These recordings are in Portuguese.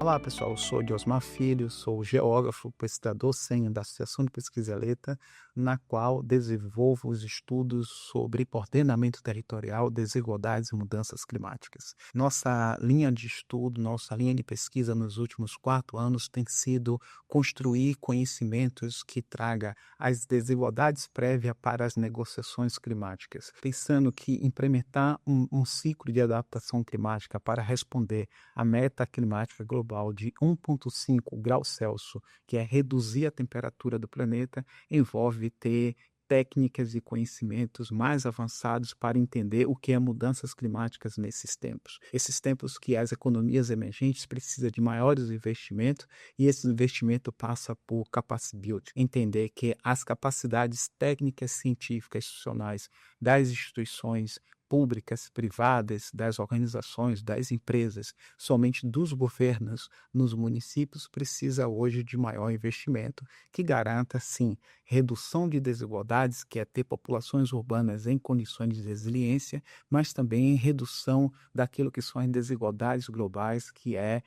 Olá, pessoal. Eu sou Diosmar Filho, sou geógrafo, pesquisador sênior da Associação de Pesquisa ELETA, na qual desenvolvo os estudos sobre ordenamento territorial, desigualdades e mudanças climáticas. Nossa linha de estudo, nossa linha de pesquisa nos últimos 4 anos tem sido construir conhecimentos que traga as desigualdades prévias para as negociações climáticas, pensando que implementar um ciclo de adaptação climática para responder a meta climática global de 1,5 graus Celsius, que é reduzir a temperatura do planeta, envolve ter técnicas e conhecimentos mais avançados para entender o que é mudanças climáticas nesses tempos. Esses tempos que as economias emergentes precisam de maiores investimentos e esse investimento passa por capacity building, entender que as capacidades técnicas, científicas, institucionais das instituições públicas, privadas, das organizações, das empresas, somente dos governos nos municípios, precisa hoje de maior investimento que garanta, sim, redução de desigualdades, que é ter populações urbanas em condições de resiliência, mas também redução daquilo que são as desigualdades globais, que é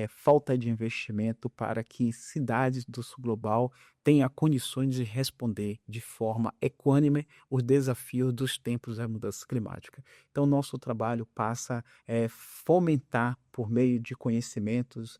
falta de investimento para que cidades do sul global tenham condições de responder de forma equânime os desafios dos tempos da mudança climática. Então, nosso trabalho passa a fomentar, por meio de conhecimentos,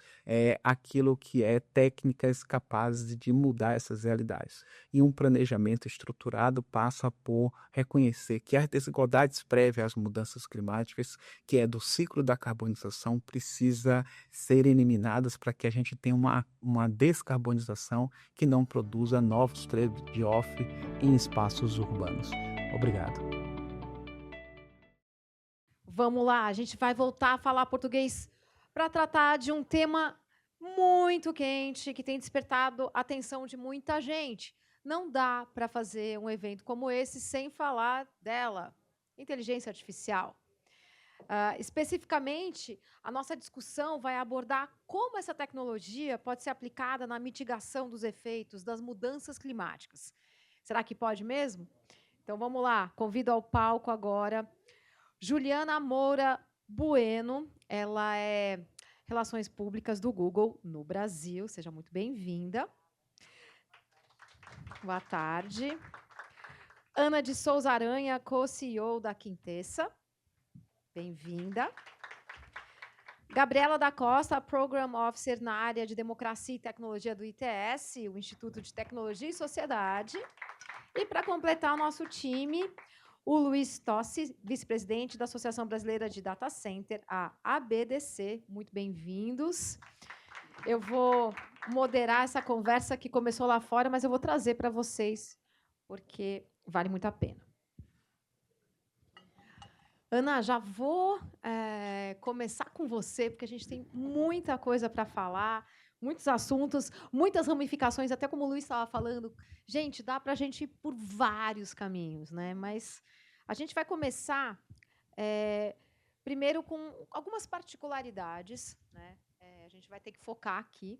aquilo que é técnicas capazes de mudar essas realidades. E um planejamento estruturado passa por reconhecer que as desigualdades prévias às mudanças climáticas, que é do ciclo da carbonização, precisa ser eliminadas para que a gente tenha uma descarbonização que não produza novos trade-off em espaços urbanos. Obrigado. Vamos lá, a gente vai voltar a falar português para tratar de um tema muito quente que tem despertado a atenção de muita gente. Não dá para fazer um evento como esse sem falar dela, inteligência artificial. Especificamente, a nossa discussão vai abordar como essa tecnologia pode ser aplicada na mitigação dos efeitos das mudanças climáticas. Será que pode mesmo? Então vamos lá, convido ao palco agora Juliana Moura Bueno, ela é Relações Públicas do Google no Brasil. Seja muito bem-vinda. Boa tarde. Ana de Souza Aranha, co-CEO da Quintessa. Bem-vinda. Gabriela da Costa, Program Officer na área de Democracia e Tecnologia do ITS, o Instituto de Tecnologia e Sociedade. E, para completar o nosso time, o Luiz Tossi, vice-presidente da Associação Brasileira de Data Center, a ABDC. Muito bem-vindos. Eu vou moderar essa conversa que começou lá fora, mas eu vou trazer para vocês, porque vale muito a pena. Ana, já vou começar com você, porque a gente tem muita coisa para falar, muitos assuntos, muitas ramificações, até como o Luiz estava falando. Gente, dá para a gente ir por vários caminhos, né? Mas a gente vai começar primeiro com algumas particularidades, né? A gente vai ter que focar aqui.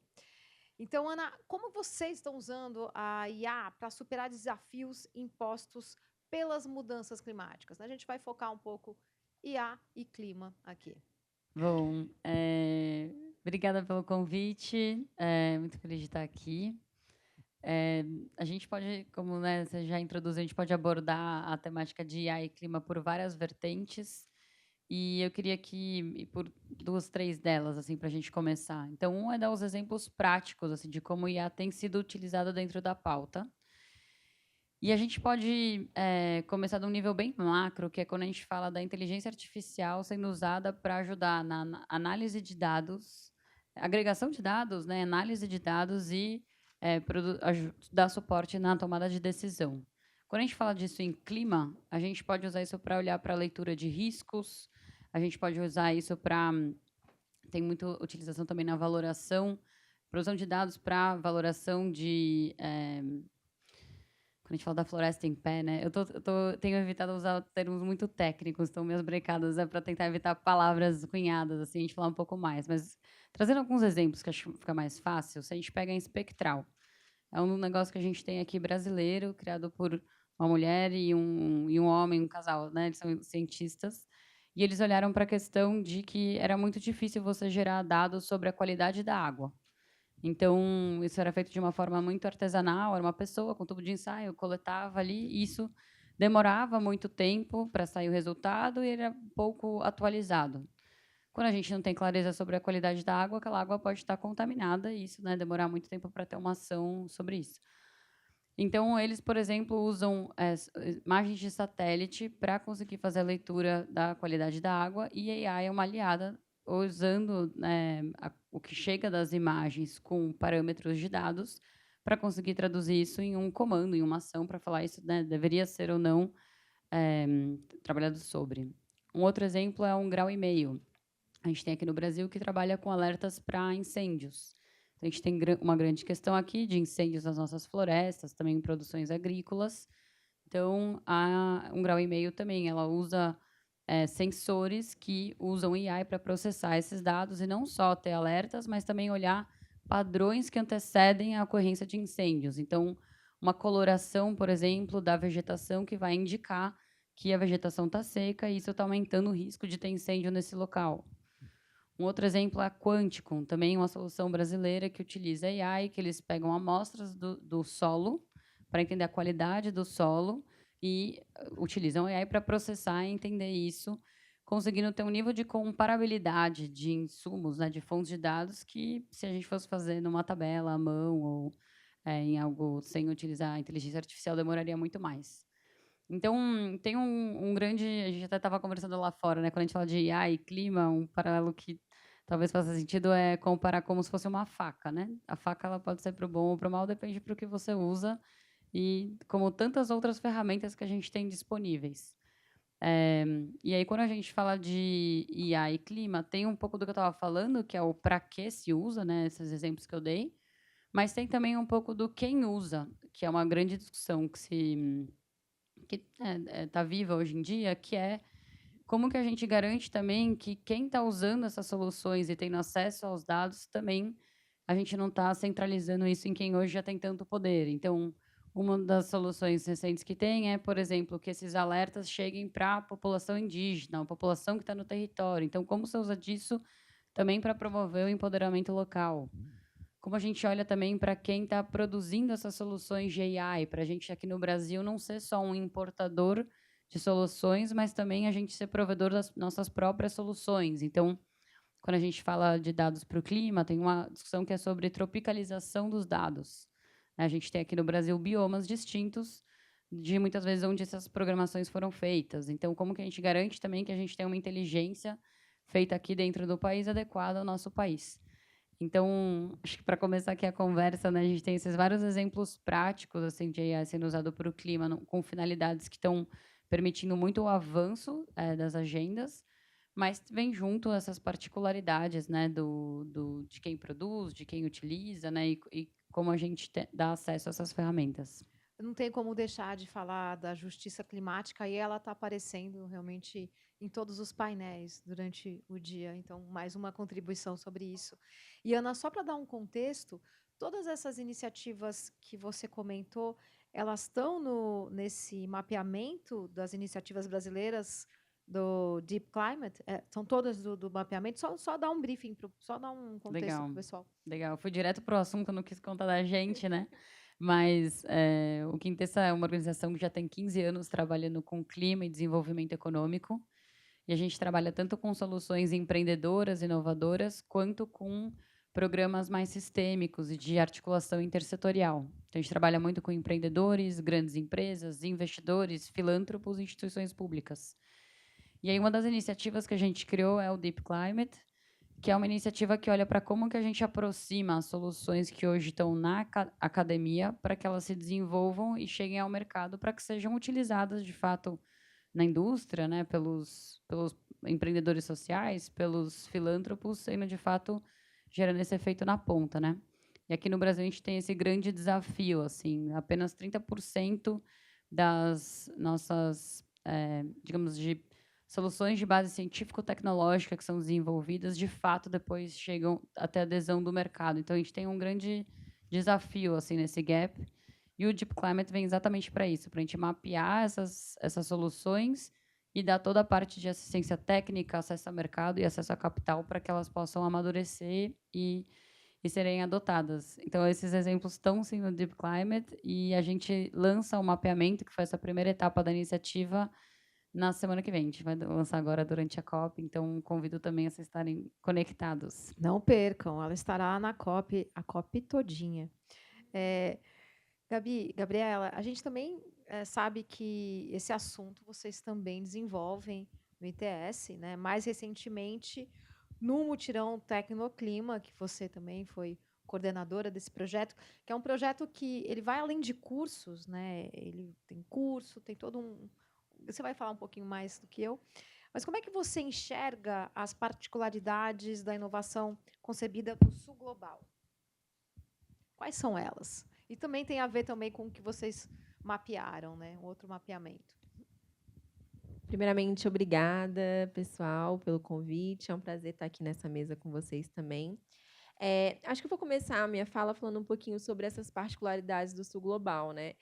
Então, Ana, como vocês estão usando a IA para superar desafios impostos pelas mudanças climáticas? A gente vai focar um pouco IA e clima aqui. Bom, obrigada pelo convite, muito feliz de estar aqui. A gente pode, como você já introduziu, a gente pode abordar a temática de IA e clima por várias vertentes, e eu queria ir por 2, 3 delas, assim, para a gente começar. Então, um é dar os exemplos práticos, assim, de como IA tem sido utilizado dentro da pauta. E a gente pode começar de um nível bem macro, que é quando a gente fala da inteligência artificial sendo usada para ajudar na análise de dados, agregação de dados, né, análise de dados e dar suporte na tomada de decisão. Quando a gente fala disso em clima, a gente pode usar isso para olhar para a leitura de riscos, a gente pode usar isso para... Tem muita utilização também na valoração, produção de dados para valoração de... quando a gente fala da floresta em pé, né? Tenho evitado usar termos muito técnicos, então minhas brecadas é para tentar evitar palavras cunhadas, assim, a gente falar um pouco mais. Mas trazendo alguns exemplos que acho que fica mais fácil, se a gente pega em espectral, é um negócio que a gente tem aqui brasileiro, criado por uma mulher e um homem, um casal, né? Eles são cientistas. e eles olharam para a questão de que era muito difícil você gerar dados sobre a qualidade da água. Então, isso era feito de uma forma muito artesanal, era uma pessoa com tubo de ensaio, coletava ali, e isso demorava muito tempo para sair o resultado e era pouco atualizado. Quando a gente não tem clareza sobre a qualidade da água, aquela água pode estar contaminada e isso, né, demorar muito tempo para ter uma ação sobre isso. Então, eles, por exemplo, usam imagens de satélite para conseguir fazer a leitura da qualidade da água, e a AI é uma aliada, usando o que chega das imagens com parâmetros de dados para conseguir traduzir isso em um comando, em uma ação, para falar isso, né, deveria ser ou não trabalhado sobre. Um outro exemplo é um grau e meio. A gente tem aqui no Brasil que trabalha com alertas para incêndios. Então, a gente tem uma grande questão aqui de incêndios nas nossas florestas, também em produções agrícolas. Então, a 1,5 grau também, ela usa sensores que usam AI para processar esses dados e não só ter alertas, mas também olhar padrões que antecedem a ocorrência de incêndios. Então, uma coloração, por exemplo, da vegetação que vai indicar que a vegetação está seca e isso está aumentando o risco de ter incêndio nesse local. Um outro exemplo é a Quanticum, também uma solução brasileira que utiliza AI, que eles pegam amostras do solo para entender a qualidade do solo e utilizam AI para processar e entender isso, conseguindo ter um nível de comparabilidade de insumos, né, de fontes de dados, que se a gente fosse fazer numa tabela à mão ou em algo sem utilizar a inteligência artificial, demoraria muito mais. Então, tem um grande... A gente até estava conversando lá fora, né? Quando a gente fala de AI e clima, um paralelo que talvez faça sentido é comparar como se fosse uma faca, né? A faca ela pode ser para o bom ou para o mal, depende para o que você usa, e como tantas outras ferramentas que a gente tem disponíveis. E aí, quando a gente fala de IA e clima, tem um pouco do que eu estava falando, que é o para que se usa, né? Esses exemplos que eu dei, mas tem também um pouco do quem usa, que é uma grande discussão que está viva hoje em dia, que é como que a gente garante também que quem está usando essas soluções e tendo acesso aos dados também, a gente não está centralizando isso em quem hoje já tem tanto poder. Então, uma das soluções recentes que tem é, por exemplo, que esses alertas cheguem para a população indígena, a população que está no território. Então, como você usa disso também para promover o empoderamento local? Como a gente olha também para quem está produzindo essas soluções de AI, para a gente aqui no Brasil não ser só um importador de soluções, mas também a gente ser provedor das nossas próprias soluções. Então, quando a gente fala de dados para o clima, tem uma discussão que é sobre tropicalização dos dados. A gente tem aqui no Brasil biomas distintos de muitas vezes onde essas programações foram feitas. Então, como que a gente garante também que a gente tem uma inteligência feita aqui dentro do país adequada ao nosso país? Então, acho que para começar aqui a conversa, né, a gente tem esses vários exemplos práticos assim de AI sendo usado para o clima, com finalidades que estão permitindo muito o avanço das agendas, mas vem junto essas particularidades, né, de quem produz, de quem utiliza, né, e como a gente dá acesso a essas ferramentas. Não tem como deixar de falar da justiça climática, e ela está aparecendo realmente em todos os painéis durante o dia. Então, mais uma contribuição sobre isso. E, Ana, só para dar um contexto, todas essas iniciativas que você comentou, elas estão nesse mapeamento das iniciativas brasileiras do Deep Climate? São todas do mapeamento? Só dar um briefing, só dar um contexto para o pessoal. Legal. Fui direto para o assunto, não quis contar da gente, né? Mas o Quintessa é uma organização que já tem 15 anos trabalhando com clima e desenvolvimento econômico. E a gente trabalha tanto com soluções empreendedoras, inovadoras, quanto com programas mais sistêmicos e de articulação intersetorial. Então, a gente trabalha muito com empreendedores, grandes empresas, investidores, filântropos e instituições públicas. E aí, uma das iniciativas que a gente criou é o Deep Climate, que é uma iniciativa que olha para como que a gente aproxima as soluções que hoje estão na academia para que elas se desenvolvam e cheguem ao mercado para que sejam utilizadas, de fato, na indústria, né, pelos empreendedores sociais, pelos filântropos, sendo, de fato, gerando esse efeito na ponta, né? E aqui no Brasil a gente tem esse grande desafio, assim, apenas 30% das nossas, digamos, de soluções de base científico-tecnológica que são desenvolvidas, de fato, depois chegam até a adesão do mercado. Então, a gente tem um grande desafio assim nesse gap. E o Deep Climate vem exatamente para isso, para a gente mapear essas soluções e dar toda a parte de assistência técnica, acesso ao mercado e acesso a capital para que elas possam amadurecer e serem adotadas. Então, esses exemplos estão sim no Deep Climate e a gente lança o mapeamento, que foi essa primeira etapa da iniciativa, na semana que vem. A gente vai lançar agora durante a COP, então convido também a vocês estarem conectados. Não percam, ela estará na COP, a COP todinha. Gabriela, a gente também sabe que esse assunto vocês também desenvolvem no ITS, né? Mais recentemente, no Mutirão Tecnoclima, que você também foi coordenadora desse projeto, que é um projeto que ele vai além de cursos, né? Ele tem curso, tem todo um... Você vai falar um pouquinho mais do que eu. Mas como é que você enxerga as particularidades da inovação concebida para o Sul Global? Quais são elas? E também tem a ver também com o que vocês mapearam, né? Um outro mapeamento. Primeiramente, obrigada, pessoal, pelo convite. É um prazer estar aqui nessa mesa com vocês também. Acho que eu vou começar a minha fala falando um pouquinho sobre essas particularidades do Sul Global, né?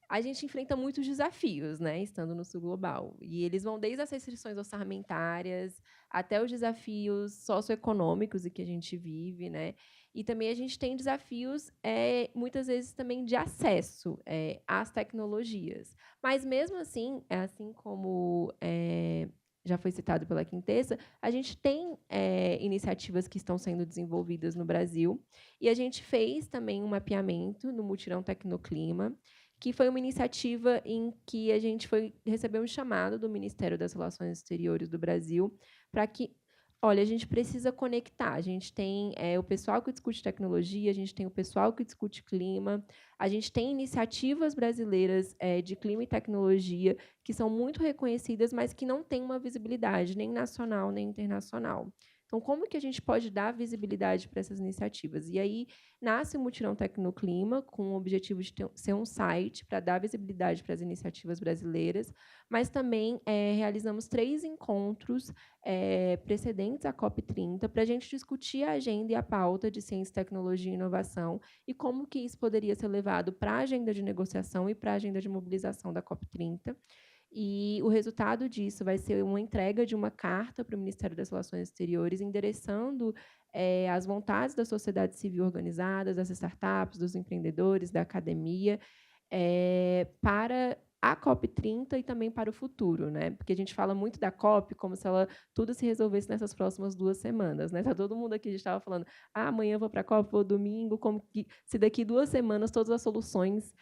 A gente enfrenta muitos desafios, né, estando no Sul Global. E eles vão desde as restrições orçamentárias até os desafios socioeconômicos em que a gente vive, né? E também a gente tem desafios, muitas vezes, também de acesso às tecnologias. Mas, mesmo assim, assim como já foi citado pela Quintessa, a gente tem iniciativas que estão sendo desenvolvidas no Brasil. E a gente fez também um mapeamento no Mutirão Tecnoclima, que foi uma iniciativa em que a gente recebeu um chamado do Ministério das Relações Exteriores do Brasil para que, olha, a gente precisa conectar. A gente tem o pessoal que discute tecnologia, a gente tem o pessoal que discute clima, a gente tem iniciativas brasileiras de clima e tecnologia que são muito reconhecidas, mas que não têm uma visibilidade nem nacional nem internacional. Então, como que a gente pode dar visibilidade para essas iniciativas? E aí nasce o Mutirão Tecnoclima, com o objetivo de ser um site para dar visibilidade para as iniciativas brasileiras, mas também realizamos 3 encontros precedentes à COP30 para a gente discutir a agenda e a pauta de ciência, tecnologia e inovação e como que isso poderia ser levado para a agenda de negociação e para a agenda de mobilização da COP30. E o resultado disso vai ser uma entrega de uma carta para o Ministério das Relações Exteriores, endereçando as vontades da sociedade civil organizada, das startups, dos empreendedores, da academia, para a COP30 e também para o futuro, né? Porque a gente fala muito da COP como se ela tudo se resolvesse nessas próximas 2 semanas, né? Tá todo mundo aqui, a gente estava falando, amanhã eu vou para a COP, vou domingo, como que se daqui 2 semanas todas as soluções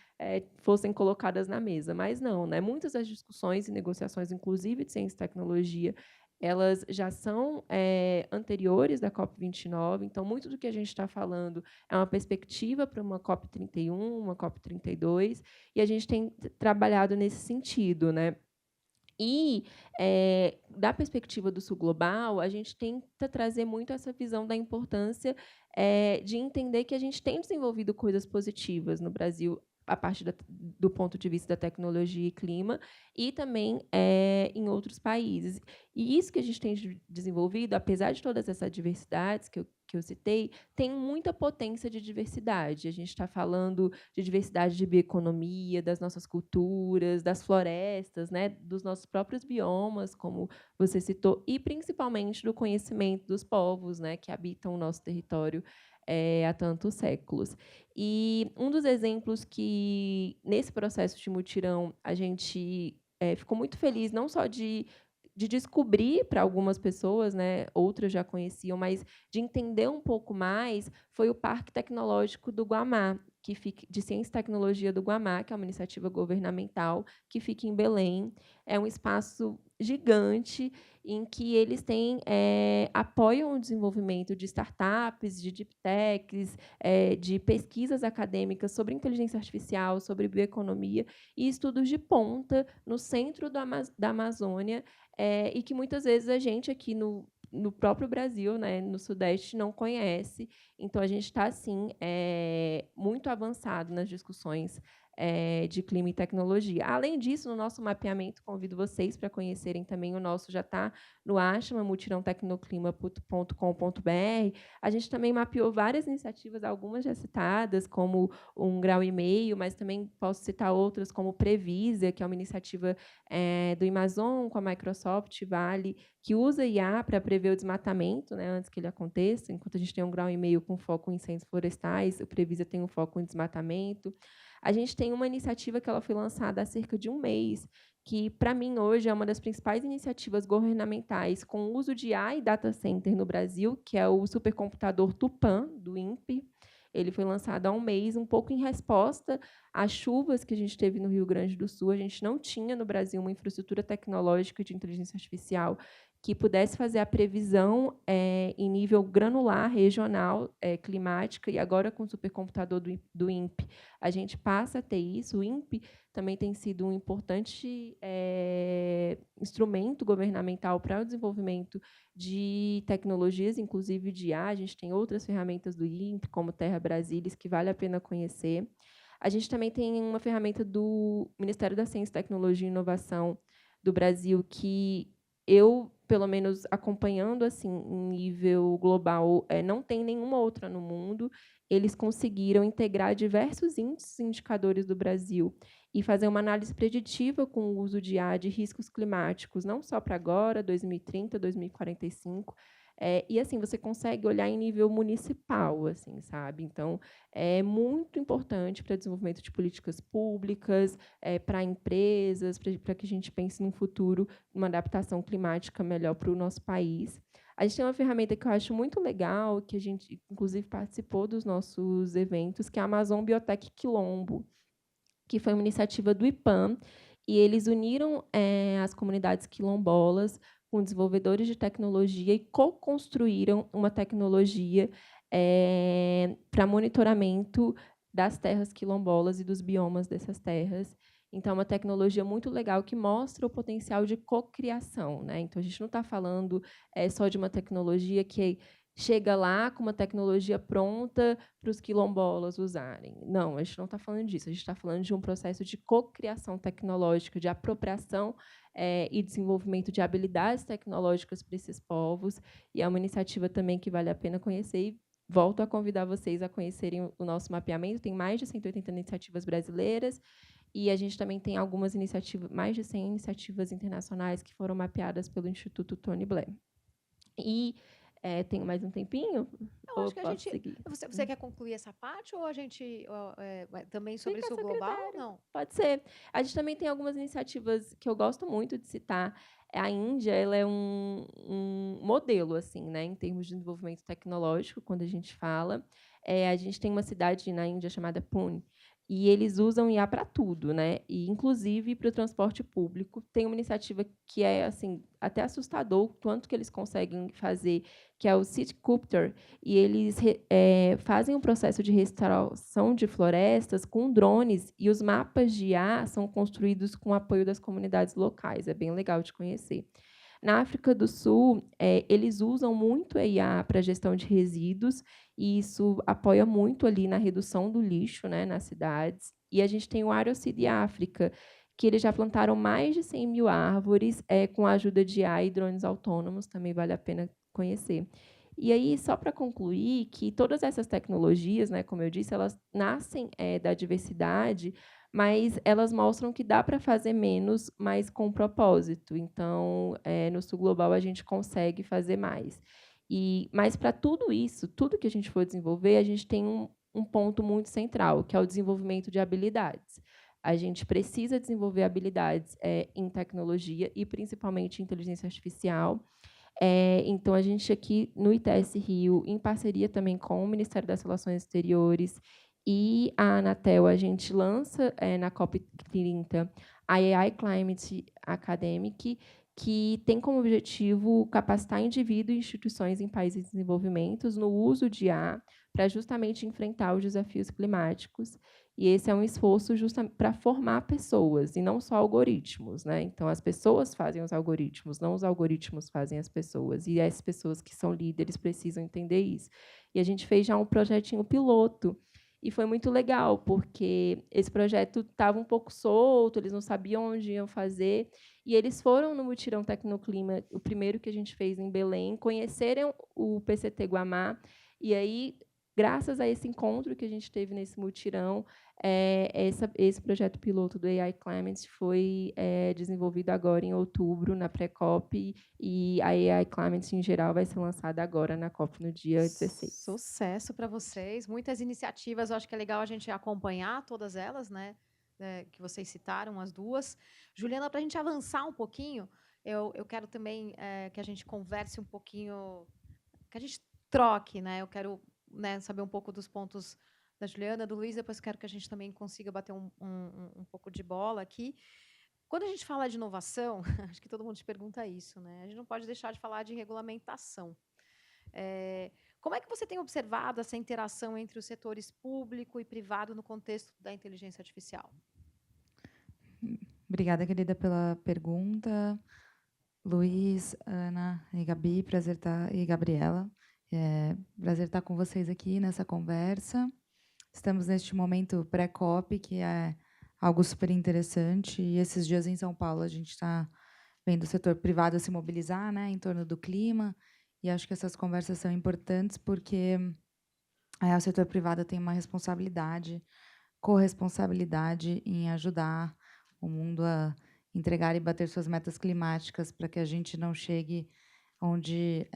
fossem colocadas na mesa, mas não, né? Muitas das discussões e negociações, inclusive de ciência e tecnologia, elas já são anteriores da COP29, então muito do que a gente está falando é uma perspectiva para uma COP31, uma COP32, e a gente tem trabalhado nesse sentido, né? E, da perspectiva do Sul Global, a gente tenta trazer muito essa visão da importância de entender que a gente tem desenvolvido coisas positivas no Brasil, a partir do ponto de vista da tecnologia e clima, e também em outros países. E isso que a gente tem desenvolvido, apesar de todas essas diversidades que eu citei, tem muita potência de diversidade. A gente está falando de diversidade de bioeconomia, das nossas culturas, das florestas, né, dos nossos próprios biomas, como você citou, e principalmente do conhecimento dos povos, né, que habitam o nosso território há tantos séculos. E um dos exemplos que, nesse processo de mutirão, a gente ficou muito feliz, não só de descobrir para algumas pessoas, né, outras já conheciam, mas de entender um pouco mais, foi o Parque Tecnológico do Guamá, de Ciência e Tecnologia do Guamá, que é uma iniciativa governamental que fica em Belém. É um espaço gigante em que eles apoiam o desenvolvimento de startups, de deep techs, de pesquisas acadêmicas sobre inteligência artificial, sobre bioeconomia e estudos de ponta no centro da Amazônia, e que muitas vezes a gente aqui no próprio Brasil, né, no Sudeste, não conhece. Então, a gente está, assim, muito avançado nas discussões de clima e tecnologia. Além disso, no nosso mapeamento, convido vocês para conhecerem também o nosso, já está no Ashma, mutirãotecnoclima.com.br. A gente também mapeou várias iniciativas, algumas já citadas, como 1,5 grau, mas também posso citar outras, como Previsa, que é uma iniciativa do Amazon com a Microsoft, Vale, que usa IA para prever o desmatamento, né, antes que ele aconteça. Enquanto a gente tem 1,5 grau com foco em incêndios florestais, o Previsa tem um foco em desmatamento. A gente tem uma iniciativa que ela foi lançada há cerca de um mês, que, para mim, hoje é uma das principais iniciativas governamentais com o uso de AI e data center no Brasil, que é o supercomputador Tupã, do INPE. Ele foi lançado há um mês, um pouco em resposta às chuvas que a gente teve no Rio Grande do Sul. A gente não tinha no Brasil uma infraestrutura tecnológica de inteligência artificial que pudesse fazer a previsão em nível granular, regional, climática, e agora com o supercomputador do INPE, a gente passa a ter isso. O INPE também tem sido um importante instrumento governamental para o desenvolvimento de tecnologias, inclusive de IA. A gente tem outras ferramentas do INPE, como Terra Brasilis, que vale a pena conhecer. A gente também tem uma ferramenta do Ministério da Ciência, Tecnologia e Inovação do Brasil, que eu, pelo menos acompanhando assim em nível global, não tem nenhuma outra no mundo. Eles conseguiram integrar diversos índices e indicadores do Brasil e fazer uma análise preditiva com o uso de IA de riscos climáticos, não só para agora, 2030, 2045, e assim você consegue olhar em nível municipal, assim, sabe? Então, é muito importante para o desenvolvimento de políticas públicas, para empresas, para que a gente pense num futuro, uma adaptação climática melhor para o nosso país. A gente tem uma ferramenta que eu acho muito legal, que a gente, inclusive, participou dos nossos eventos, que é a Amazon Biotech Quilombo, que foi uma iniciativa do IPAM, e eles uniram as comunidades quilombolas com desenvolvedores de tecnologia e co-construíram uma tecnologia para monitoramento das terras quilombolas e dos biomas dessas terras. Então, é uma tecnologia muito legal que mostra o potencial de cocriação, né? Então, a gente não está falando só de uma tecnologia que chega lá com uma tecnologia pronta para os quilombolas usarem. Não, a gente não está falando disso. A gente está falando de um processo de cocriação tecnológica, de apropriação e desenvolvimento de habilidades tecnológicas para esses povos. E é uma iniciativa também que vale a pena conhecer. E volto a convidar vocês a conhecerem o nosso mapeamento. Tem mais de 180 iniciativas brasileiras. E a gente também tem algumas iniciativas, mais de 100 iniciativas internacionais que foram mapeadas pelo Instituto Tony Blair. E tenho mais um tempinho? Eu acho que a gente. Seguir? Você quer concluir essa parte ou a gente também sobre Fica isso global ou não? Pode ser. A gente também tem algumas iniciativas que eu gosto muito de citar. A Índia, ela é um modelo, assim, né, em termos de desenvolvimento tecnológico, quando a gente fala. A gente tem uma cidade na Índia chamada Pune, e eles usam IA para tudo, né? E inclusive para o transporte público. Tem uma iniciativa que é assim até assustador o quanto que eles conseguem fazer, que é o Citycopter, e eles fazem um processo de restauração de florestas com drones, e os mapas de IA são construídos com o apoio das comunidades locais. É bem legal de conhecer. Na África do Sul, eles usam muito a IA para gestão de resíduos, e isso apoia muito ali na redução do lixo, né, nas cidades. E a gente tem o AeroSeed África, que eles já plantaram mais de 100 mil árvores com a ajuda de IA e drones autônomos, também vale a pena conhecer. E aí, só para concluir, que todas essas tecnologias, né, como eu disse, elas nascem da diversidade, mas elas mostram que dá para fazer menos, mas com propósito. Então, no Sul Global, a gente consegue fazer mais. Mas, para tudo isso, tudo que a gente for desenvolver, a gente tem um ponto muito central, que é o desenvolvimento de habilidades. A gente precisa desenvolver habilidades em tecnologia e, principalmente, em inteligência artificial. Então, a gente aqui no ITS Rio, em parceria também com o Ministério das Relações Exteriores e a Anatel, a gente lança na COP30 a AI Climate Academic, que tem como objetivo capacitar indivíduos e instituições em países em desenvolvimento no uso de IA para justamente enfrentar os desafios climáticos. E esse é um esforço justamente para formar pessoas, e não só algoritmos, né? Então, as pessoas fazem os algoritmos, não os algoritmos fazem as pessoas. E as pessoas que são líderes precisam entender isso. E a gente fez já um projetinho piloto, E foi muito legal, porque esse projeto estava um pouco solto, eles não sabiam onde iam fazer, e eles foram no Mutirão Tecnoclima, o primeiro que a gente fez em Belém, conheceram o PCT Guamá, e aí, graças a esse encontro que a gente teve nesse mutirão, esse projeto piloto do AI Climate foi desenvolvido agora em outubro, na pré-COP, e a AI Climate, em geral, vai ser lançada agora na COP, no dia 16. Sucesso para vocês. Muitas iniciativas, eu acho que é legal a gente acompanhar todas elas, né? Que vocês citaram, as duas. Juliana, para a gente avançar um pouquinho, eu quero também que a gente converse um pouquinho, que a gente troque, né? Eu quero, né, saber um pouco dos pontos da Juliana, do Luiz, depois quero que a gente também consiga bater um pouco de bola aqui. Quando a gente fala de inovação, acho que todo mundo te pergunta isso, né? A gente não pode deixar de falar de regulamentação. Como é que você tem observado essa interação entre os setores público e privado no contexto da inteligência artificial? Obrigada, querida, pela pergunta. Luiz, Ana e Gabi, prazer estar, e Gabriela. Prazer estar com vocês aqui nessa conversa. Estamos neste momento pré-COP, que é algo super interessante. E esses dias em São Paulo a gente está vendo o setor privado se mobilizar, né, em torno do clima. E acho que essas conversas são importantes porque o setor privado tem uma responsabilidade, corresponsabilidade em ajudar o mundo a entregar e bater suas metas climáticas para que a gente não chegue onde,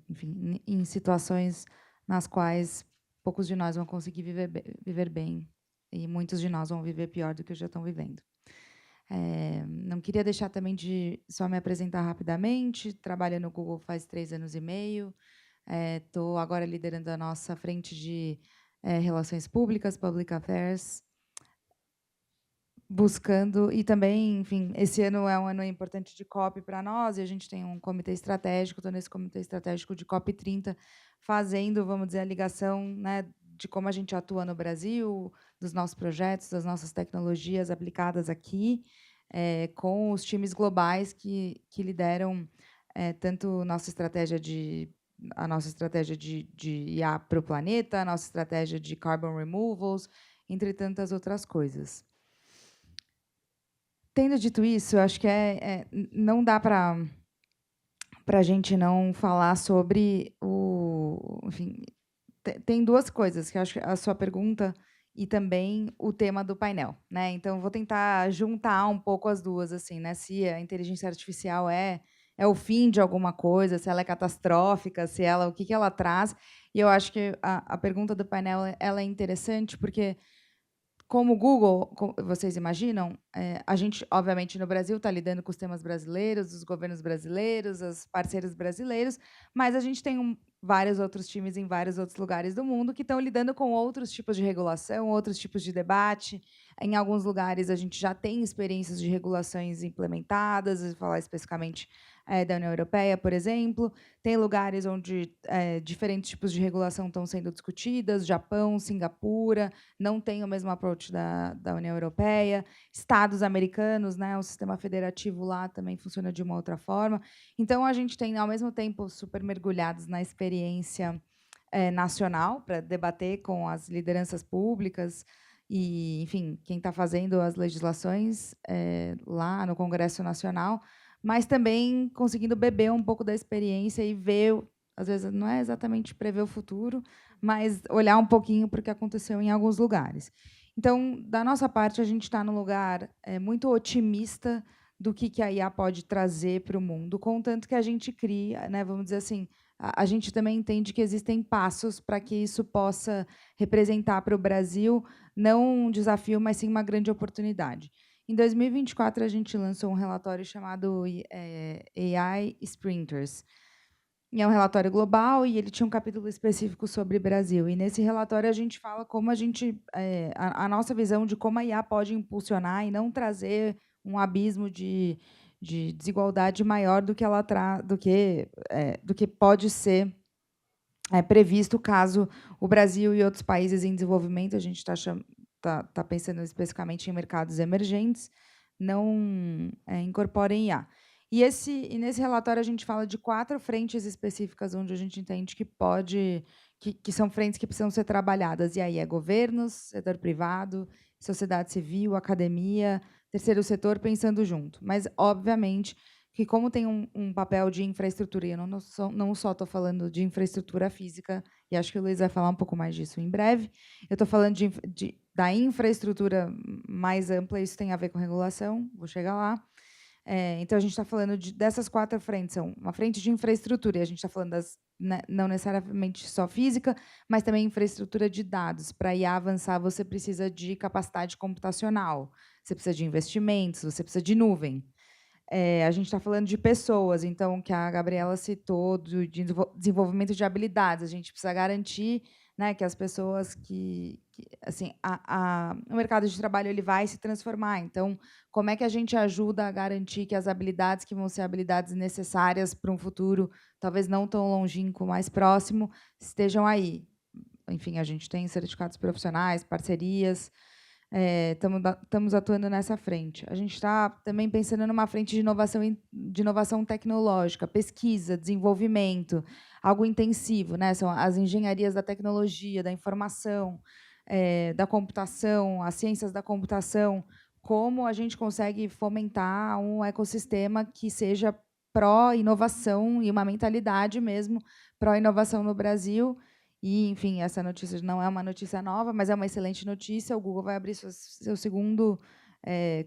enfim, em situações nas quais poucos de nós vão conseguir viver bem e muitos de nós vão viver pior do que já estão vivendo. Não queria deixar também de só me apresentar rapidamente. Trabalho no Google faz 3 anos e meio. Estou agora liderando a nossa frente de relações públicas, Public Affairs, buscando, e também, enfim, esse ano é um ano importante de COP para nós, e a gente tem um comitê estratégico, estou nesse comitê estratégico de COP 30, fazendo, vamos dizer, a ligação, né, de como a gente atua no Brasil, dos nossos projetos, das nossas tecnologias aplicadas aqui, com os times globais que lideram tanto a nossa estratégia de IA para o planeta, a nossa estratégia de carbon removals, entre tantas outras coisas. Tendo dito isso, eu acho que não dá para a gente não falar sobre o... Enfim, tem duas coisas, que eu acho que a sua pergunta e também o tema do painel, né? Então, vou tentar juntar um pouco as duas, assim, né? Se a inteligência artificial é o fim de alguma coisa, se ela é catastrófica, se ela, o que ela traz. E eu acho que a pergunta do painel ela é interessante, porque, como o Google, vocês imaginam, a gente, obviamente, no Brasil está lidando com os temas brasileiros, os governos brasileiros, os parceiros brasileiros, mas a gente tem vários outros times em vários outros lugares do mundo que estão lidando com outros tipos de regulação, outros tipos de debate. Em alguns lugares, a gente já tem experiências de regulações implementadas, vou falar especificamente da União Europeia, por exemplo. Tem lugares onde diferentes tipos de regulação estão sendo discutidas, Japão, Singapura, não tem o mesmo approach da União Europeia. Estados americanos, né, o sistema federativo lá também funciona de uma outra forma. Então, a gente tem, ao mesmo tempo, super mergulhados na experiência nacional, para debater com as lideranças públicas e, enfim, quem está fazendo as legislações lá no Congresso Nacional, mas também conseguindo beber um pouco da experiência e ver, às vezes, não é exatamente prever o futuro, mas olhar um pouquinho para o que aconteceu em alguns lugares. Então, da nossa parte, a gente está num lugar muito otimista do que a IA pode trazer para o mundo, contanto que a gente cria, né, vamos dizer assim, a gente também entende que existem passos para que isso possa representar para o Brasil não um desafio, mas sim uma grande oportunidade. Em 2024, a gente lançou um relatório chamado AI Sprinters. E é um relatório global e ele tinha um capítulo específico sobre Brasil. E nesse relatório a gente fala como a gente, a nossa visão de como a IA pode impulsionar e não trazer um abismo de desigualdade maior do que ela do que pode ser previsto caso o Brasil e outros países em desenvolvimento, a gente está pensando especificamente em mercados emergentes, não incorporem IA. E nesse relatório a gente fala de 4 frentes específicas onde a gente entende que que são frentes que precisam ser trabalhadas. E aí é governos, setor privado, sociedade civil, academia, terceiro setor pensando junto. Mas, obviamente, que como tem um papel de infraestrutura, e eu não só estou falando de infraestrutura física, e acho que o Luiz vai falar um pouco mais disso em breve, eu estou falando da infraestrutura mais ampla, isso tem a ver com regulação, vou chegar lá. Então, a gente está falando dessas 4 frentes. São uma frente de infraestrutura, e a gente está falando não necessariamente só física, mas também infraestrutura de dados. Para IA avançar, você precisa de capacidade computacional, você precisa de investimentos, você precisa de nuvem. A gente está falando de pessoas, então, que a Gabriela citou, de desenvolvimento de habilidades. A gente precisa garantir, né, que as pessoas assim, o mercado de trabalho ele vai se transformar. Então, como é que a gente ajuda a garantir que as habilidades que vão ser habilidades necessárias para um futuro, talvez não tão longínquo, mais próximo, estejam aí? Enfim, a gente tem certificados profissionais, parcerias. Estamos atuando nessa frente. A gente está também pensando numa frente de inovação tecnológica, pesquisa, desenvolvimento, algo intensivo, né? São as engenharias da tecnologia, da informação, da computação, as ciências da computação. Como a gente consegue fomentar um ecossistema que seja pró-inovação e uma mentalidade mesmo pró-inovação no Brasil. E, enfim, essa notícia não é uma notícia nova, mas é uma excelente notícia. O Google vai abrir seu segundo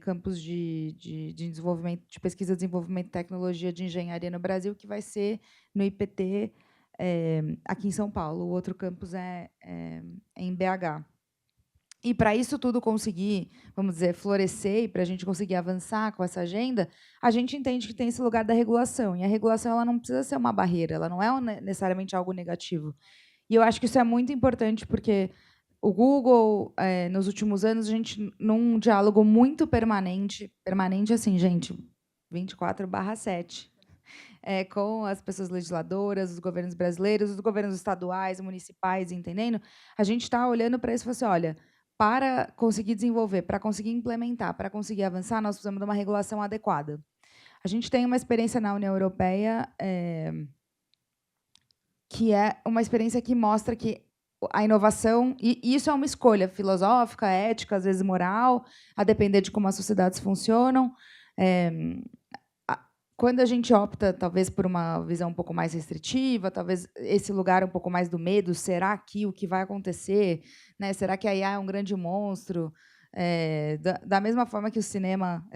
campus de desenvolvimento, de pesquisa, desenvolvimento e tecnologia de engenharia no Brasil, que vai ser no IPT, aqui em São Paulo. O outro campus é em BH. E para isso tudo conseguir, vamos dizer, florescer, e para a gente conseguir avançar com essa agenda, a gente entende que tem esse lugar da regulação. E a regulação ela não precisa ser uma barreira, ela não é necessariamente algo negativo. E eu acho que isso é muito importante, porque o Google, nos últimos anos, a gente, num diálogo muito permanente assim, gente, 24/7, com as pessoas legisladoras, os governos brasileiros, os governos estaduais, municipais, entendendo? A gente está olhando para isso e falando assim, olha, para conseguir desenvolver, para conseguir implementar, para conseguir avançar, nós precisamos de uma regulação adequada. A gente tem uma experiência na União Europeia que é uma experiência que mostra que a inovação, e isso é uma escolha filosófica, ética, às vezes moral, a depender de como as sociedades funcionam. Quando a gente opta, talvez, por uma visão um pouco mais restritiva, talvez esse lugar um pouco mais do medo, será que o que vai acontecer? Né? Será que a IA é um grande monstro? Da mesma forma que o cinema...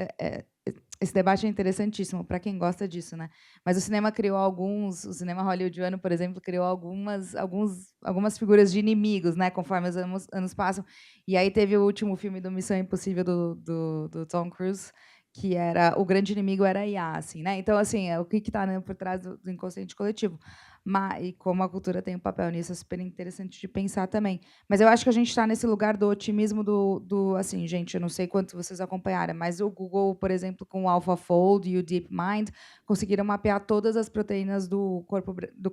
esse debate é interessantíssimo para quem gosta disso, né? Mas o cinema o cinema hollywoodiano, por exemplo, criou algumas figuras de inimigos, né? Conforme os anos passam. E aí teve o último filme do Missão Impossível do Tom Cruise, que era o grande inimigo era a IA, assim, né? Então, assim, o que está, né, por trás do inconsciente coletivo. E como a cultura tem um papel nisso, é super interessante de pensar também. Mas eu acho que a gente está nesse lugar do otimismo assim, gente, eu não sei quanto vocês acompanharam, mas o Google, por exemplo, com o AlphaFold e o DeepMind, conseguiram mapear todas as proteínas do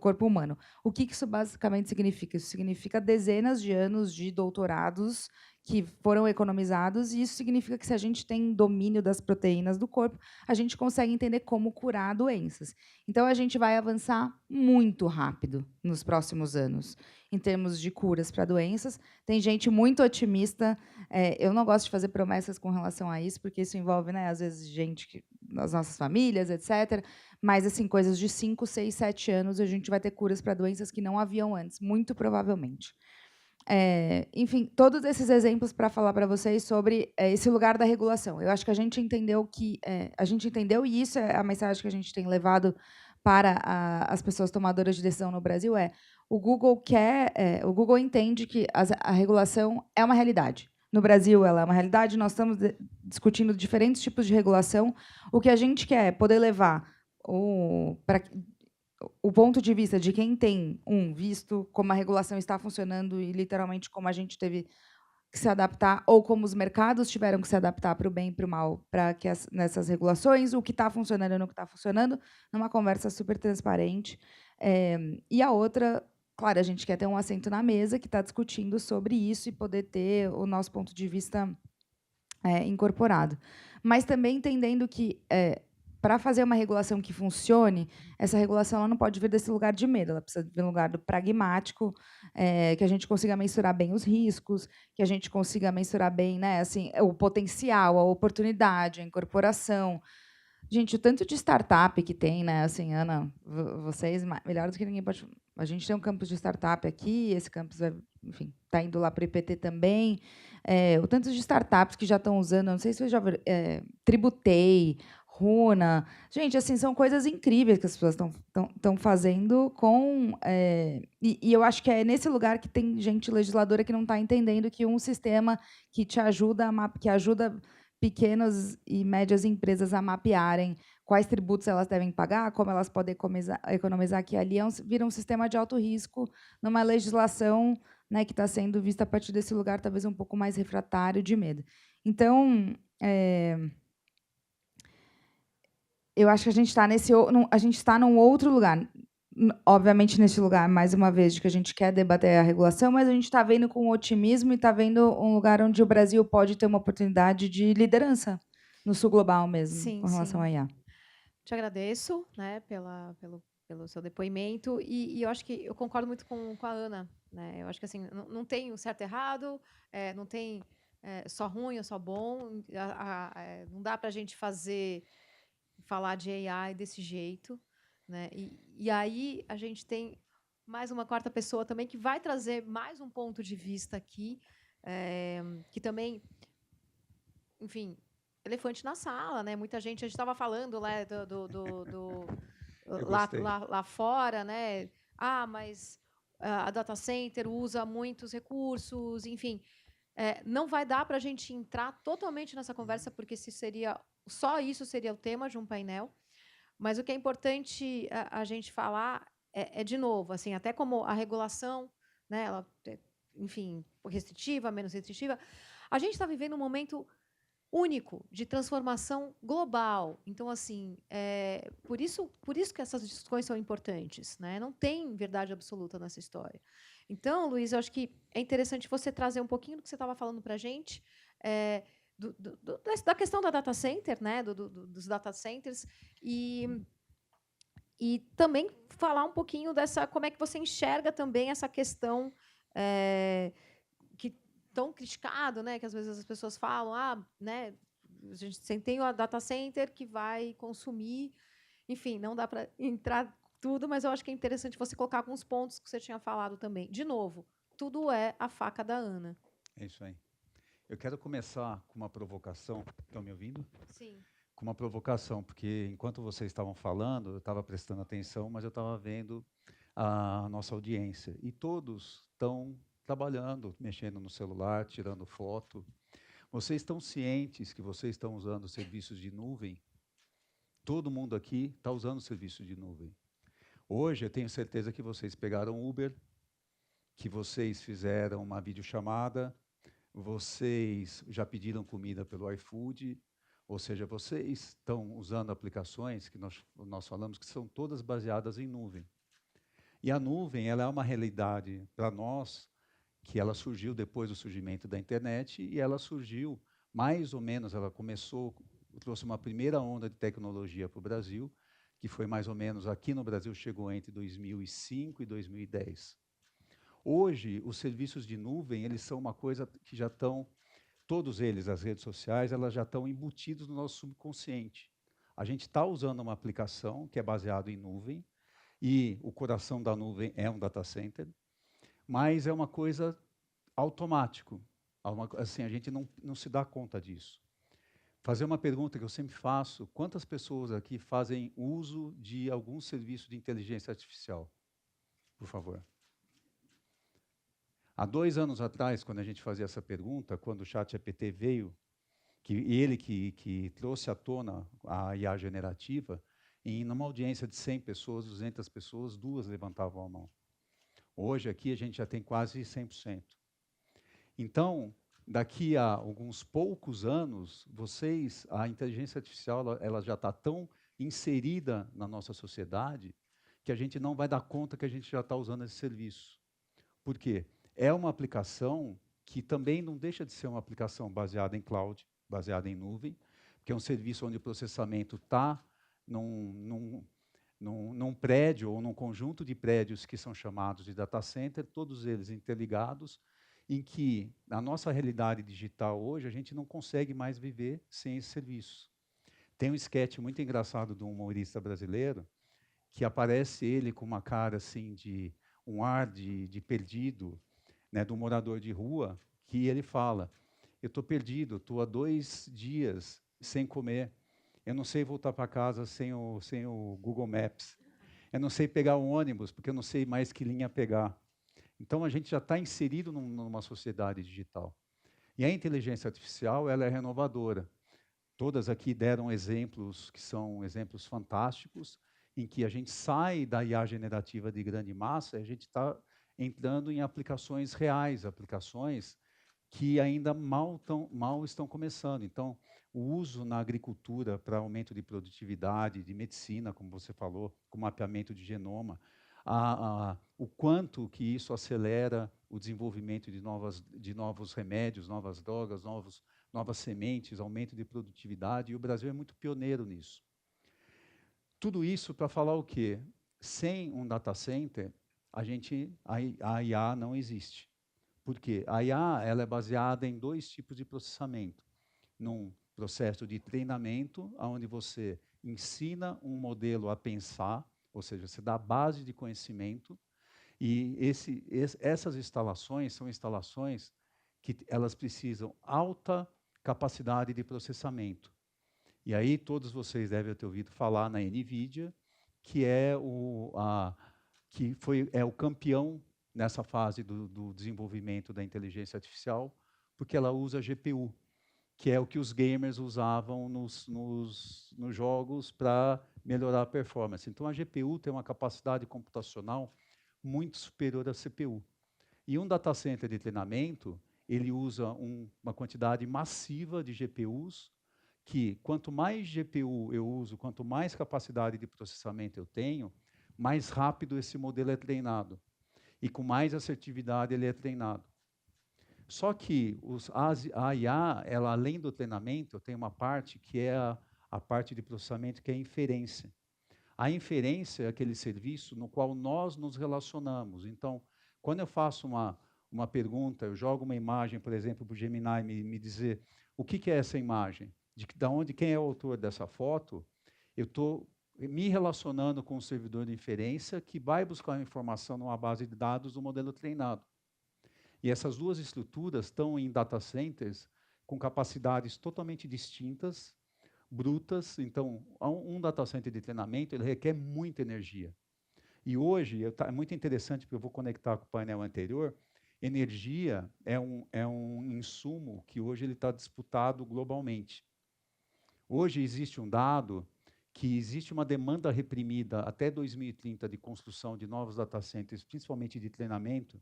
corpo humano. O que isso basicamente significa? Isso significa dezenas de anos de doutorados que foram economizados, e isso significa que, se a gente tem domínio das proteínas do corpo, a gente consegue entender como curar doenças. Então, a gente vai avançar muito rápido nos próximos anos, em termos de curas para doenças. Tem gente muito otimista. Eu não gosto de fazer promessas com relação a isso, porque isso envolve, né, às vezes, gente das nossas famílias, etc. Mas, assim, coisas de 5, 6, 7 anos, a gente vai ter curas para doenças que não haviam antes, muito provavelmente. Enfim, todos esses exemplos para falar para vocês sobre esse lugar da regulação. Eu acho que a gente entendeu e isso é a mensagem que a gente tem levado para as pessoas tomadoras de decisão no Brasil, o Google entende que a regulação é uma realidade. No Brasil, ela é uma realidade, nós estamos discutindo diferentes tipos de regulação. O que a gente quer é poder levar o ponto de vista de quem tem visto como a regulação está funcionando e, literalmente, como a gente teve que se adaptar, ou como os mercados tiveram que se adaptar para o bem e para o mal, para que nessas regulações, o que está funcionando e não que está funcionando, numa conversa super transparente. E a outra, claro, a gente quer ter um assento na mesa que está discutindo sobre isso e poder ter o nosso ponto de vista incorporado. Mas também entendendo que para fazer uma regulação que funcione, essa regulação ela não pode vir desse lugar de medo, ela precisa vir um lugar do pragmático, que a gente consiga mensurar bem os riscos, que a gente consiga mensurar bem, né, assim, o potencial, a oportunidade, a incorporação. Gente, o tanto de startup que tem, né? Assim, Ana, vocês melhor do que ninguém pode. A gente tem um campus de startup aqui, esse campus vai, enfim, está indo lá para o IPT também. O tanto de startups que já estão usando, não sei se vocês já viram, Tributei, Runa. Gente, assim, são coisas incríveis que as pessoas estão fazendo com. E eu acho que é nesse lugar que tem gente legisladora que não está entendendo que um sistema que te ajuda que ajuda pequenas e médias empresas a mapearem quais tributos elas devem pagar, como elas podem economizar, que ali vira um sistema de alto risco numa legislação, né, que está sendo vista a partir desse lugar talvez um pouco mais refratário de medo. Então, eu acho que a gente está num outro lugar. Obviamente, nesse lugar, mais uma vez, de que a gente quer debater a regulação, mas a gente está vendo com otimismo e está vendo um lugar onde o Brasil pode ter uma oportunidade de liderança no sul global mesmo, Sim, com relação sim. à IA. Te agradeço, né, pelo seu depoimento, e eu acho que eu concordo muito com a Ana, né? Eu acho que assim, não tem o certo e errado, não tem só ruim ou só bom, não dá para a gente falar de AI desse jeito, né? E aí a gente tem mais uma quarta pessoa também que vai trazer mais um ponto de vista aqui, que também, enfim, elefante na sala, né? Muita gente, a gente estava falando, né, lá fora, né? Mas a data center usa muitos recursos, enfim. Não vai dar para a gente entrar totalmente nessa conversa, porque só isso seria o tema de um painel. Mas o que é importante a gente falar de novo, assim, até como a regulação, né, ela, enfim, restritiva, menos restritiva, a gente está vivendo um momento único de transformação global. Então, assim, por isso que essas discussões são importantes, né? Não tem verdade absoluta nessa história. Então, Luiz, eu acho que é interessante você trazer um pouquinho do que você estava falando para a gente, da questão da data center, né? Dos data centers, e também falar um pouquinho como é que você enxerga também essa questão que tão criticado, né, que às vezes as pessoas falam, né, a gente tem o data center que vai consumir, enfim, não dá para entrar tudo, mas eu acho que é interessante você colocar alguns pontos que você tinha falado também. De novo, tudo é a faca da Ana. É isso aí. Eu quero começar com uma provocação. Estão me ouvindo? Sim. Com uma provocação, porque enquanto vocês estavam falando, eu estava prestando atenção, mas eu estava vendo a nossa audiência. E todos estão trabalhando, mexendo no celular, tirando foto. Vocês estão cientes que vocês estão usando serviços de nuvem? Todo mundo aqui está usando serviço de nuvem. Hoje, eu tenho certeza que vocês pegaram Uber, que vocês fizeram uma videochamada, vocês já pediram comida pelo iFood, ou seja, vocês estão usando aplicações que nós falamos que são todas baseadas em nuvem. E a nuvem, ela é uma realidade para nós, que ela surgiu depois do surgimento da internet, e ela surgiu, mais ou menos, ela trouxe uma primeira onda de tecnologia para o Brasil, que foi mais ou menos, aqui no Brasil, chegou entre 2005 e 2010. Hoje, os serviços de nuvem, eles são uma coisa que já estão, todos eles, as redes sociais, elas já estão embutidos no nosso subconsciente. A gente está usando uma aplicação que é baseada em nuvem, e o coração da nuvem é um data center, mas é uma coisa automático. Assim, a gente não se dá conta disso. Fazer uma pergunta que eu sempre faço: quantas pessoas aqui fazem uso de algum serviço de inteligência artificial? Por favor. Há 2 anos atrás, quando a gente fazia essa pergunta, quando o ChatGPT veio, ele que trouxe à tona a IA generativa, e numa audiência de 100 pessoas, 200 pessoas, 2 levantavam a mão. Hoje, aqui, a gente já tem quase 100%. Então, daqui a alguns poucos anos, a inteligência artificial ela já está tão inserida na nossa sociedade que a gente não vai dar conta que a gente já está usando esse serviço. Por quê? É uma aplicação que também não deixa de ser uma aplicação baseada em cloud, baseada em nuvem, que é um serviço onde o processamento está num prédio ou num conjunto de prédios que são chamados de data center, todos eles interligados, em que a nossa realidade digital hoje, a gente não consegue mais viver sem esses serviços. Tem um esquete muito engraçado de um humorista brasileiro, que aparece ele com uma cara assim de um ar de perdido, né, de um morador de rua, que ele fala: eu estou perdido, estou há 2 dias sem comer, eu não sei voltar para casa sem o Google Maps, eu não sei pegar o ônibus, porque eu não sei mais que linha pegar. Então, a gente já está inserido numa sociedade digital. E a inteligência artificial, ela é renovadora. Todas aqui deram exemplos que são exemplos fantásticos, em que a gente sai da IA generativa de grande massa e a gente está entrando em aplicações reais, aplicações que ainda mal estão começando. Então, o uso na agricultura para aumento de produtividade, de medicina, como você falou, com mapeamento de genoma, o quanto que isso acelera o desenvolvimento de novos remédios, novas drogas, novas sementes, aumento de produtividade, e o Brasil é muito pioneiro nisso. Tudo isso para falar o quê? Sem um data center, a IA não existe. Por quê? A IA ela é baseada em 2 tipos de processamento. Num processo de treinamento, onde você ensina um modelo a pensar, ou seja, você dá a base de conhecimento, e essas instalações são instalações que elas precisam alta capacidade de processamento. E aí todos vocês devem ter ouvido falar na NVIDIA, que é o campeão nessa fase do desenvolvimento da inteligência artificial, porque ela usa GPU, que é o que os gamers usavam nos jogos para melhorar a performance. Então, a GPU tem uma capacidade computacional muito superior à CPU. E um data center de treinamento, ele usa uma quantidade massiva de GPUs, que quanto mais GPU eu uso, quanto mais capacidade de processamento eu tenho, mais rápido esse modelo é treinado. E com mais assertividade ele é treinado. Só que a IA, ela, além do treinamento, tem uma parte que é a parte de processamento, que é a inferência. A inferência é aquele serviço no qual nós nos relacionamos. Então, quando eu faço uma pergunta, eu jogo uma imagem, por exemplo, para o Gemini me dizer o que é essa imagem, quem é o autor dessa foto, eu estou me relacionando com o servidor de inferência que vai buscar a informação numa base de dados do modelo treinado. E essas 2 estruturas estão em data centers com capacidades totalmente distintas, brutas. Então, um data center de treinamento ele requer muita energia. E hoje, é muito interessante, porque eu vou conectar com o painel anterior, energia é um insumo que hoje ele está disputado globalmente. Hoje existe um dado que existe uma demanda reprimida até 2030 de construção de novos data centers, principalmente de treinamento,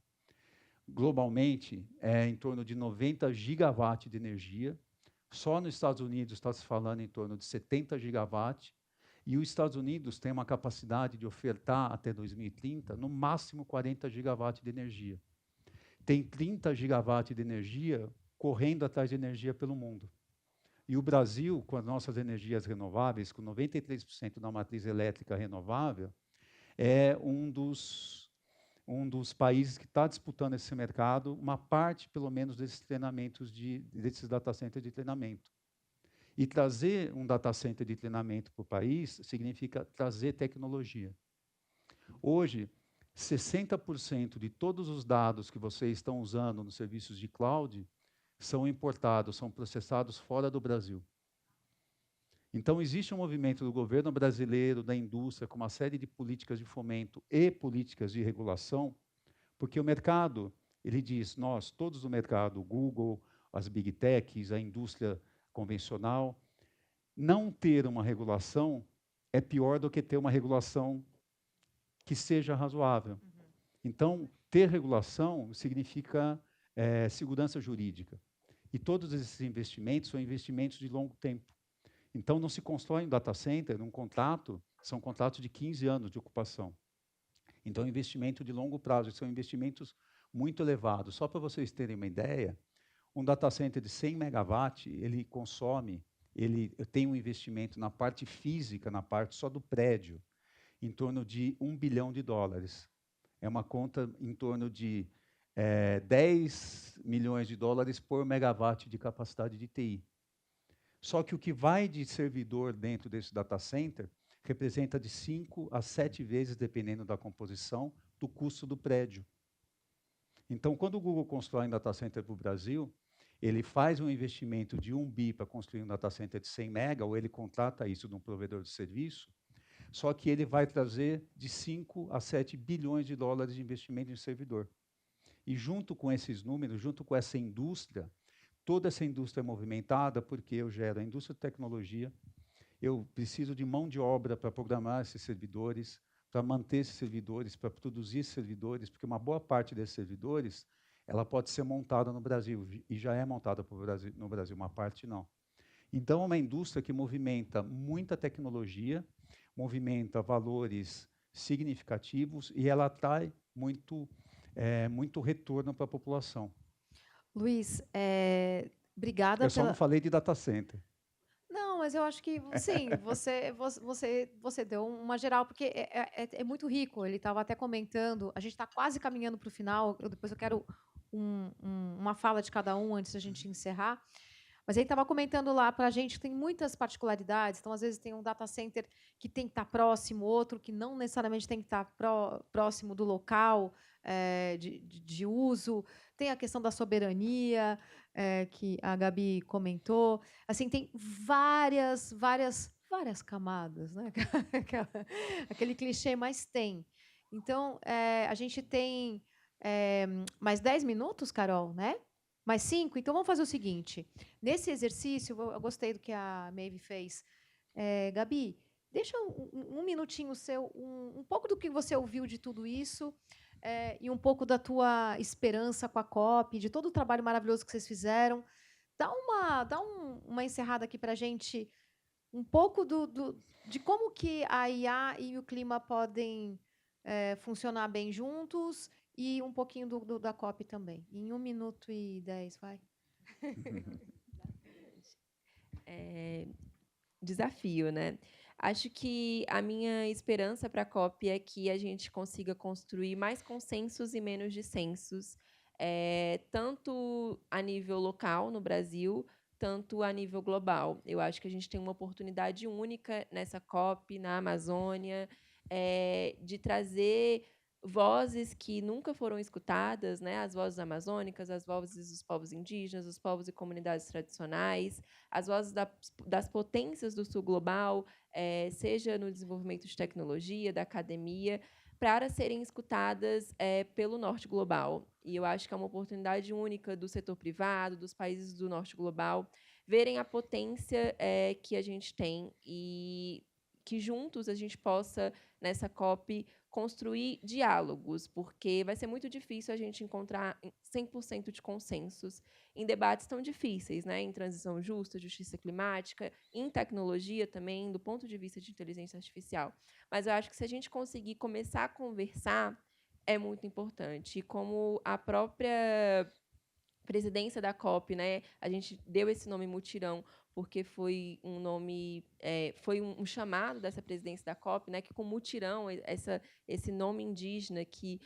globalmente é em torno de 90 gigawatts de energia. Só nos Estados Unidos está se falando em torno de 70 gigawatts, e os Estados Unidos tem uma capacidade de ofertar até 2030, no máximo 40 gigawatts de energia. Tem 30 gigawatts de energia correndo atrás de energia pelo mundo. E o Brasil, com as nossas energias renováveis, com 93% da matriz elétrica renovável, é um dos países que está disputando esse mercado, uma parte, pelo menos, desses treinamentos, desses data centers de treinamento. E trazer um data center de treinamento para o país significa trazer tecnologia. Hoje, 60% de todos os dados que vocês estão usando nos serviços de cloud são importados, são processados fora do Brasil. Então, existe um movimento do governo brasileiro, da indústria, com uma série de políticas de fomento e políticas de regulação, porque o mercado, ele diz, nós, todos do mercado, o Google, as Big Techs, a indústria convencional, não ter uma regulação é pior do que ter uma regulação que seja razoável. Então, ter regulação significa segurança jurídica. E todos esses investimentos são investimentos de longo tempo. Então, não se constrói um data center, num contrato, são contratos de 15 anos de ocupação. Então, investimento de longo prazo, são investimentos muito elevados. Só para vocês terem uma ideia, um data center de 100 megawatt, ele consome ele tem um investimento na parte física, na parte só do prédio, em torno de US$ 1 bilhão. É uma conta em torno de 10 milhões de dólares por megawatt de capacidade de TI. Só que o que vai de servidor dentro desse data center representa de 5 a 7 vezes, dependendo da composição, do custo do prédio. Então, quando o Google constrói um data center para o Brasil, ele faz um investimento de 1 bi para construir um data center de 100 mega, ou ele contrata isso de um provedor de serviço, só que ele vai trazer de 5 a 7 bilhões de dólares de investimento em servidor. E junto com esses números, junto com essa indústria, toda essa indústria é movimentada, porque eu gero a indústria de tecnologia, eu preciso de mão de obra para programar esses servidores, para manter esses servidores, para produzir esses servidores, porque uma boa parte desses servidores ela pode ser montada no Brasil, e já é montada no Brasil, uma parte não. Então, é uma indústria que movimenta muita tecnologia, movimenta valores significativos, e ela atrai muito retorno para a população. Luiz, obrigada Eu só não falei de data center. Não, mas eu acho que, sim, você deu uma geral, porque é muito rico. Ele estava até comentando, a gente está quase caminhando para o final, depois eu quero uma fala de cada um antes da gente encerrar. Mas ele estava comentando lá para a gente que tem muitas particularidades. Então, às vezes, tem um data center que tem que estar próximo, outro que não necessariamente tem que estar próximo do local de uso. Tem a questão da soberania, que a Gabi comentou. Assim, tem várias camadas, né? Aquele clichê, mas tem. Então, a gente tem mais 10 minutos, Carol, né? Mais 5? Então, vamos fazer o seguinte. Nesse exercício, eu gostei do que a Maeve fez. Gabi, deixa um minutinho seu, um pouco do que você ouviu de tudo isso e um pouco da tua esperança com a COP, de todo o trabalho maravilhoso que vocês fizeram. Dá uma encerrada aqui para a gente, um pouco de como que a IA e o clima podem funcionar bem juntos, e um pouquinho da COP também. Em 1 minuto e 10, vai. Desafio, né? Acho que a minha esperança para a COP é que a gente consiga construir mais consensos e menos dissensos, tanto a nível local, no Brasil, tanto a nível global. Eu acho que a gente tem uma oportunidade única nessa COP, na Amazônia, de trazer vozes que nunca foram escutadas, né? As vozes amazônicas, as vozes dos povos indígenas, dos povos e comunidades tradicionais, as vozes das potências do sul global, seja no desenvolvimento de tecnologia, da academia, para serem escutadas pelo norte global. E eu acho que é uma oportunidade única do setor privado, dos países do norte global, verem a potência que a gente tem e que juntos a gente possa, nessa COP, construir diálogos, porque vai ser muito difícil a gente encontrar 100% de consensos em debates tão difíceis, né? Em transição justa, justiça climática, em tecnologia também, do ponto de vista de inteligência artificial. Mas eu acho que se a gente conseguir começar a conversar, é muito importante. E como a própria presidência da COP, né? A gente deu esse nome mutirão porque foi um nome, foi um chamado dessa presidência da COP, né? Que com mutirão, esse nome indígena que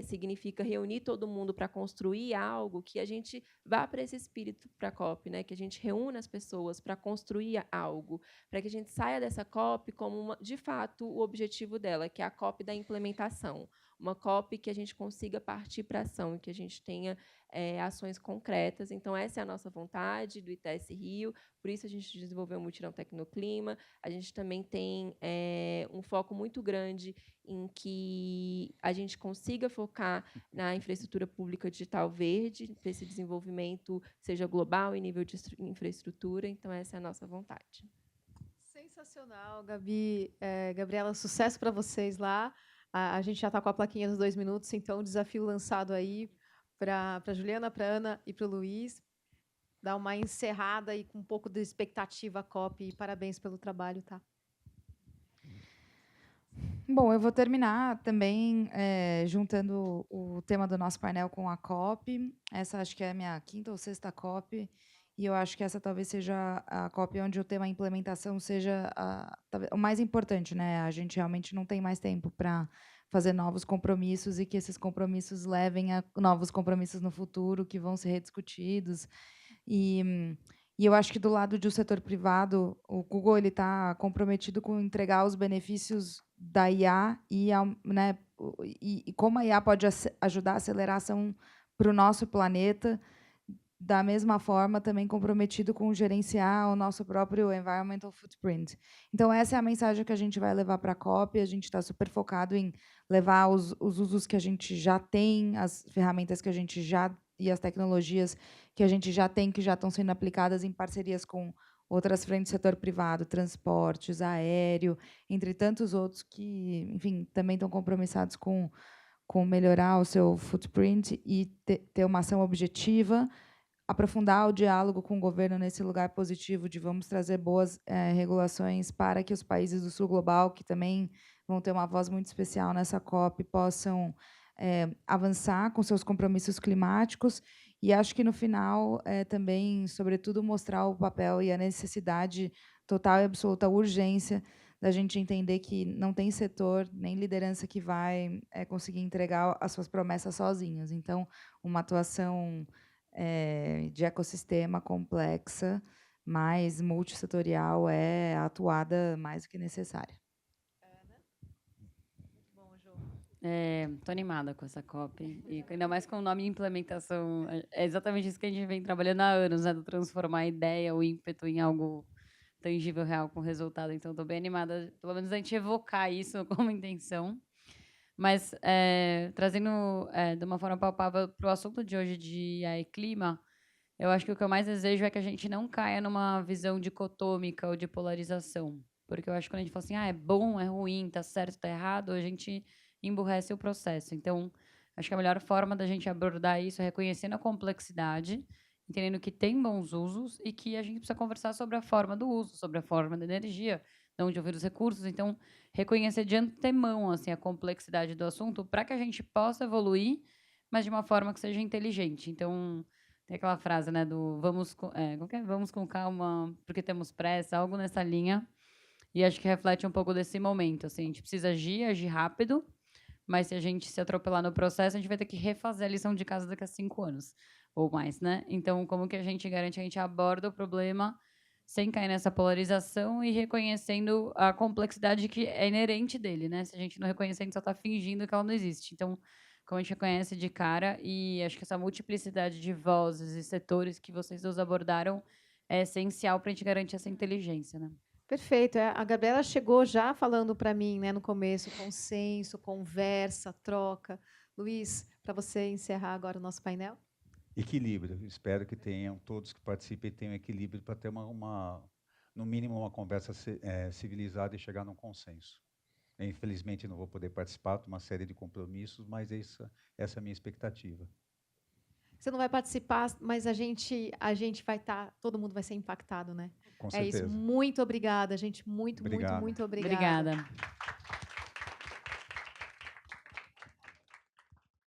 significa reunir todo mundo para construir algo, que a gente vá para esse espírito para a COP, né? Que a gente reúna as pessoas para construir algo, para que a gente saia dessa COP como de fato o objetivo dela, que é a COP da implementação. Uma COP que a gente consiga partir para a ação, que a gente tenha ações concretas. Então, essa é a nossa vontade do ITS Rio, por isso a gente desenvolveu o Mutirão Tecnoclima. A gente também tem um foco muito grande em que a gente consiga focar na infraestrutura pública digital verde, para esse desenvolvimento seja global em nível de infraestrutura. Então, essa é a nossa vontade. Sensacional, Gabi. Gabriela, sucesso para vocês lá. A gente já está com a plaquinha dos 2 minutos, então o desafio lançado aí para a Juliana, para a Ana e para o Luiz. Dar uma encerrada e com um pouco de expectativa a COP. E parabéns pelo trabalho, tá? Bom, eu vou terminar também juntando o tema do nosso painel com a COP. Essa acho que é a minha 5ª ou 6ª COP. E eu acho que essa talvez seja a COP onde o tema implementação seja o mais importante, né? A gente realmente não tem mais tempo para fazer novos compromissos e que esses compromissos levem a novos compromissos no futuro que vão ser rediscutidos. E eu acho que do lado do setor privado, o Google ele está comprometido com entregar os benefícios da IA né, e como a IA pode ajudar a acelerar a ação para o nosso planeta, da mesma forma também comprometido com gerenciar o nosso próprio environmental footprint. Então, essa é a mensagem que a gente vai levar para a COP. A gente está super focado em levar os usos que a gente já tem, as ferramentas que a gente já e as tecnologias que a gente já tem, que já estão sendo aplicadas em parcerias com outras frentes do setor privado, transportes, aéreo, entre tantos outros que, enfim, também estão compromissados com melhorar o seu footprint e ter uma ação objetiva, aprofundar o diálogo com o governo nesse lugar positivo de vamos trazer boas regulações para que os países do sul global, que também vão ter uma voz muito especial nessa COP, possam avançar com seus compromissos climáticos. E acho que, no final, também, sobretudo, mostrar o papel e a necessidade total e absoluta, a urgência da gente entender que não tem setor nem liderança que vai conseguir entregar as suas promessas sozinhos. Então, uma atuação de ecossistema complexa, mais multissetorial, é atuada mais do que necessária. Estou animada com essa COP, e ainda mais com o nome de implementação. É exatamente isso que a gente vem trabalhando há anos, né, de transformar a ideia, o ímpeto em algo tangível, real, com resultado. Então, estou bem animada, pelo menos a gente evocar isso como intenção. Mas, trazendo de uma forma palpável para o assunto de hoje de IA e clima, eu acho que o que eu mais desejo é que a gente não caia numa visão dicotômica ou de polarização. Porque eu acho que quando a gente fala assim, é bom, é ruim, está certo, está errado, a gente emburrece o processo. Então, acho que a melhor forma da gente abordar isso é reconhecendo a complexidade, entendendo que tem bons usos e que a gente precisa conversar sobre a forma do uso, sobre a forma da energia, de onde ouvir os recursos. Então, reconhecer de antemão assim, a complexidade do assunto para que a gente possa evoluir, mas de uma forma que seja inteligente. Então, tem aquela frase, né, do vamos com calma porque temos pressa, algo nessa linha. E acho que reflete um pouco desse momento. Assim, a gente precisa agir rápido, mas se a gente se atropelar no processo, a gente vai ter que refazer a lição de casa daqui a 5 anos ou mais, né? Então, como que a gente garante que a gente aborda o problema sem cair nessa polarização e reconhecendo a complexidade que é inerente dele, né? Se a gente não reconhecer, a gente só está fingindo que ela não existe. Então, como a gente reconhece de cara, e acho que essa multiplicidade de vozes e setores que vocês dois abordaram é essencial para a gente garantir essa inteligência, né? Perfeito. A Gabriela chegou já falando para mim, né, no começo, consenso, conversa, troca. Luiz, para você encerrar agora o nosso painel. Equilíbrio. Espero que tenham, todos que participem tenham equilíbrio para ter no mínimo, uma conversa civilizada e chegar num consenso. Infelizmente, não vou poder participar de uma série de compromissos, mas essa é a minha expectativa. Você não vai participar, mas a gente vai estar, todo mundo vai ser impactado, né? Com certeza. É isso. Muito obrigada, gente. Muito, Obrigado. muito, muito obrigada. Obrigada.